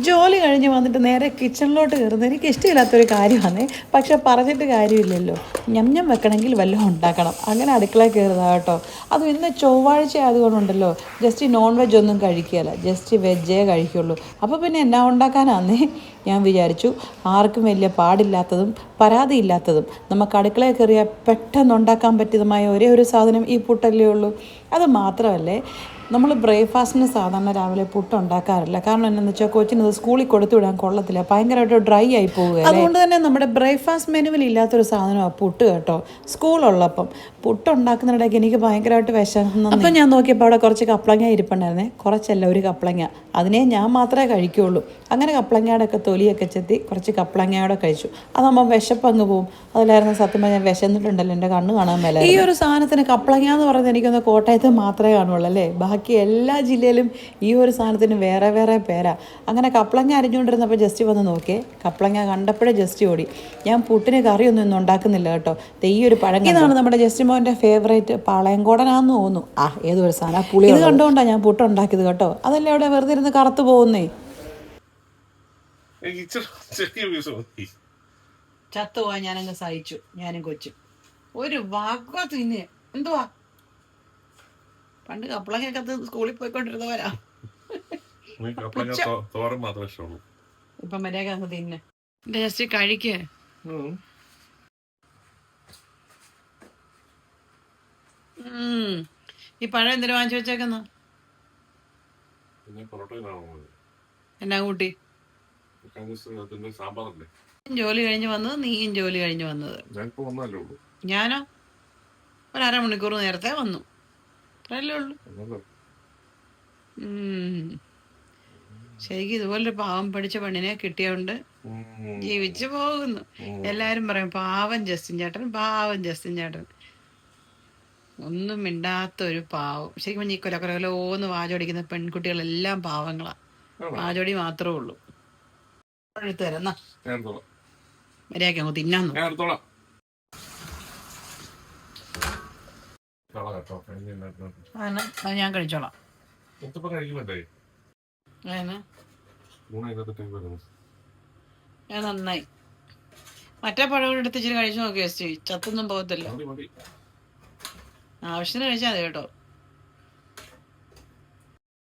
ജോലി കഴിഞ്ഞ് വന്നിട്ട് നേരെ കിച്ചണിലോട്ട് കയറുന്നത് എനിക്ക് ഇഷ്ടമില്ലാത്തൊരു കാര്യമാണ്. പക്ഷെ പറഞ്ഞിട്ട് കാര്യമില്ലല്ലോ. ഞം വെക്കണമെങ്കിൽ വല്ലതും ഉണ്ടാക്കണം. അങ്ങനെ അടുക്കളയിൽ കയറുക കേട്ടോ. അതും ഇന്ന് ചൊവ്വാഴ്ച ആയതുകൊണ്ടുണ്ടല്ലോ, ജസ്റ്റ് നോൺ വെജ് ഒന്നും കഴിക്കുകയില്ല, ജസ്റ്റ് വെജേ കഴിക്കുള്ളൂ. അപ്പോൾ പിന്നെ എന്നാ ഉണ്ടാക്കാനാന്നേ ഞാൻ വിചാരിച്ചു. ആർക്കും വലിയ പാടില്ലാത്തതും പരാതിയില്ലാത്തതും നമുക്ക് അടുക്കളയിൽ കയറിയാൽ പെട്ടെന്ന് ഉണ്ടാക്കാൻ പറ്റിയതുമായ ഒരേ ഒരു സാധനം ഈ പുട്ടല്ലേ ഉള്ളൂ. അത് മാത്രമല്ലേ, നമ്മൾ ബ്രേക്ക്ഫാസ്റ്റിന് സാധാരണ രാവിലെ പുട്ട് ഉണ്ടാക്കാറില്ല. കാരണം എന്താണെന്ന് വെച്ചാൽ കൊച്ചിനത് സ്കൂളിൽ കൊടുത്തു വിടാൻ കൊള്ളത്തില്ല, ഭയങ്കരമായിട്ട് ഡ്രൈ ആയി പോവുക. അതുകൊണ്ട് തന്നെ നമ്മുടെ ബ്രേക്ക്ഫാസ്റ്റ് മെനുവിൽ ഇല്ലാത്തൊരു സാധനമാണ് പുട്ട് കേട്ടോ. സ്കൂളുള്ളപ്പം പുട്ട് ഉണ്ടാക്കുന്നിടയ്ക്ക് എനിക്ക് ഭയങ്കരമായിട്ട് വിശന്നു. അപ്പം ഞാൻ നോക്കിയപ്പോൾ അവിടെ കുറച്ച് കപ്പളങ്ങ ഇരിപ്പുണ്ടായിരുന്നേ. കുറച്ചല്ല, ഒരു കപ്പളങ്ങ. അതിനെ ഞാൻ മാത്രമേ കഴിക്കുകയുള്ളൂ. അങ്ങനെ കപ്പളങ്ങയുടെ ഒക്കെ തൊലിയൊക്കെ ചെത്തി കുറച്ച് കപ്പളങ്ങയോടെ കഴിച്ചു. അതാകുമ്പോൾ വിശപ്പങ്ങ് പോവും. അതിലായിരുന്നു സത്യം പറഞ്ഞാൽ വിശന്നിട്ടുണ്ടല്ലോ, എൻ്റെ കണ്ണ് കാണാൻ മേല. ഈ ഒരു സാധനത്തിന് കപ്പളങ്ങ എന്ന് പറയുന്നത് എനിക്കൊന്ന് കോട്ടയത്ത് മാത്രമേ കാണുള്ളൂ അല്ലേ. ബാക്കി എല്ലാ ജില്ലയിലും ഈ ഒരു സാധനത്തിന് വേറെ വേറെ പേരാ. അങ്ങനെ കപ്പളങ്ങ അരിഞ്ഞുകൊണ്ടിരുന്നപ്പോൾ ജസ്റ്റ് വന്ന് നോക്കിയേ, കപ്പളങ്ങ കണ്ടപ്പോഴേ ജസ്റ്റ് ഓടി. ഞാൻ പുട്ടിന് കറിയൊന്നും ഇന്ന് ഉണ്ടാക്കുന്നില്ല കേട്ടോ. ഈ ഒരു പഴം ഇതാണ് നമ്മുടെ ജസ്റ്റ് മോൻ്റെ ഫേവറേറ്റ് പാളയംകോടനാന്ന് തോന്നുന്നു. ഏതൊരു സാധനം പുളി. ഇത് കണ്ടുകൊണ്ടാണ് ഞാൻ പുട്ടുണ്ടാക്കിയത് കേട്ടോ. അതല്ലേ അവിടെ വെറുതെ ഇരുന്ന് കറുത്ത് പോകുന്നേ. ചത്തുപോവാൻ ഞാനങ്ങ് സഹിച്ചു, ഞാനും കൊച്ചും. ഒരു വാക്കോ തിന്നെ എന്തുവാ. പണ്ട് കപ്പളങ്ങൊക്കെ സ്കൂളിൽ പോയിക്കൊണ്ടിരുന്നവരാ. ഇപ്പൊ മര്യാദ അങ്ങ് തിന്നെ. ജസ്റ്റ് കഴിക്കേ. ഈ പഴം എന്തിനു വാങ്ങിച്ചു വെച്ചേക്കുന്ന? എന്നാ കൂട്ടി? ജോലി കഴിഞ്ഞ് വന്നത്, നീയും ജോലി കഴിഞ്ഞ് വന്നത്. ഞാനോ ഒരു അരമണിക്കൂർ നേരത്തെ വന്നു, അത്രയല്ലേ ഉള്ളൂ. ശരിക്കും ഇതുപോലൊരു പാവം പഠിച്ച പെണ്ണിനെ കിട്ടിയോണ്ട് ജീവിച്ചു പോകുന്നു. എല്ലാരും പറയും പാവം ജസ്റ്റിൻ ചേട്ടൻ, പാവം ജസ്റ്റിൻ ചേട്ടൻ. ഒന്നും മിണ്ടാത്തൊരു പാവം. ശരിക്കും ഈ കൊലകൊലകൊലോന്ന് വാചോടിക്കുന്ന പെൺകുട്ടികളെല്ലാം പാവങ്ങളാ. വാചോടി മാത്രമേ ഉള്ളൂ. എടുത്തു തരാം, മര്യാദയ്ക്ക് അങ്ങ് തിന്നാന്നു. ഞാൻ കഴിച്ചോളാം. ഞാൻ നന്നായി. മറ്റേ പഴം എടുത്ത് ഇച്ചിരി കഴിച്ചു നോക്കിയോ? ചത്തൊന്നും പോകത്തില്ല. ആവശ്യത്തിന് കഴിച്ചാൽ മതി കേട്ടോ.